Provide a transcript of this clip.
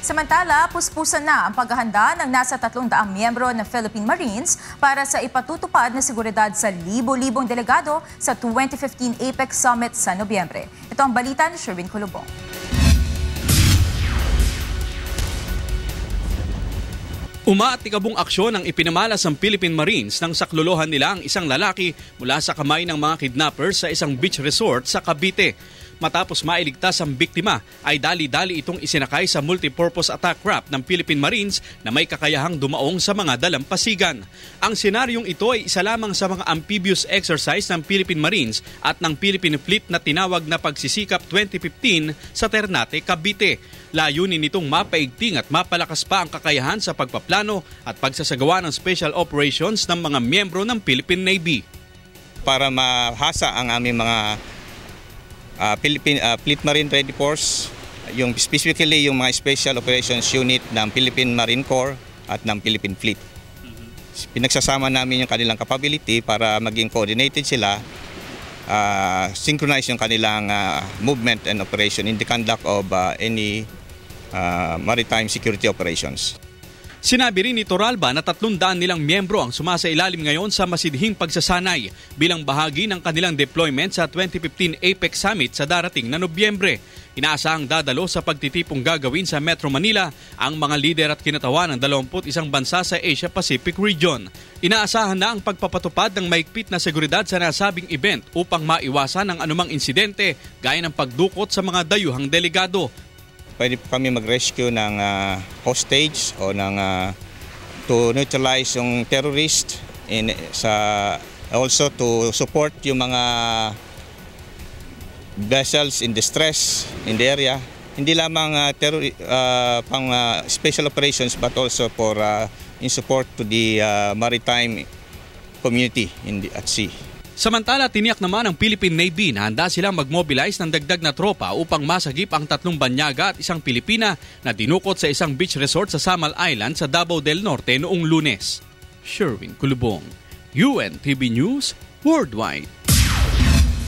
Samantala, puspusan na ang paghahanda ng nasa 300 miyembro ng Philippine Marines para sa ipatutupad na seguridad sa libo-libong delegado sa 2015 APEC Summit sa Nobyembre. Ito ang balita ni Sherwin Culubong. Umaatikabong aksyon ang ipinamalas ng Philippine Marines nang saklolohan nila ang isang lalaki mula sa kamay ng mga kidnappers sa isang beach resort sa Cavite. Matapos mailigtas ang biktima, ay dali-dali itong isinakay sa multipurpose attack craft ng Philippine Marines na may kakayahang dumaong sa mga dalampasigan. Ang senaryong ito ay isa lamang sa mga amphibious exercise ng Philippine Marines at ng Philippine Fleet na tinawag na Pagsisikap 2015 sa Ternate, Cavite. Layunin nitong mapaigting at mapalakas pa ang kakayahan sa pagpaplano at pagsasagawa ng special operations ng mga miyembro ng Philippine Navy. Para mahasa ang aming mga Philippine Fleet Marine Ready Force, yung specifically yung mga Special Operations Unit ng Philippine Marine Corps at ng Philippine Fleet. Pinagsasama namin yung kanilang capability para maging coordinated sila, synchronize yung kanilang movement and operation in the conduct of any maritime security operations. Sinabi rin ni Torralba na 300 nilang miyembro ang sumasailalim ngayon sa masidhing pagsasanay bilang bahagi ng kanilang deployment sa 2015 APEC Summit sa darating na Nobyembre. Inaasahang dadalo sa pagtitipong gagawin sa Metro Manila ang mga lider at kinatawan ng 21 bansa sa Asia-Pacific region. Inaasahan na ang pagpapatupad ng maigpit na seguridad sa nasabing event upang maiwasan ang anumang insidente gaya ng pagdukot sa mga dayuhang delegado. Pwede po kami mag-rescue ng hostage o to neutralize yung terrorist, also to support yung mga vessels in distress in the area. Hindi lamang pang special operations but also for in support to the maritime community at sea. Samantala, tiniyak naman ng Philippine Navy na handa silang mag-mobilize ng dagdag na tropa upang masagip ang 3 banyaga at isang Pilipina na dinukot sa isang beach resort sa Samal Island sa Davao del Norte noong Lunes. Sherwin Culubong, UNTV News Worldwide.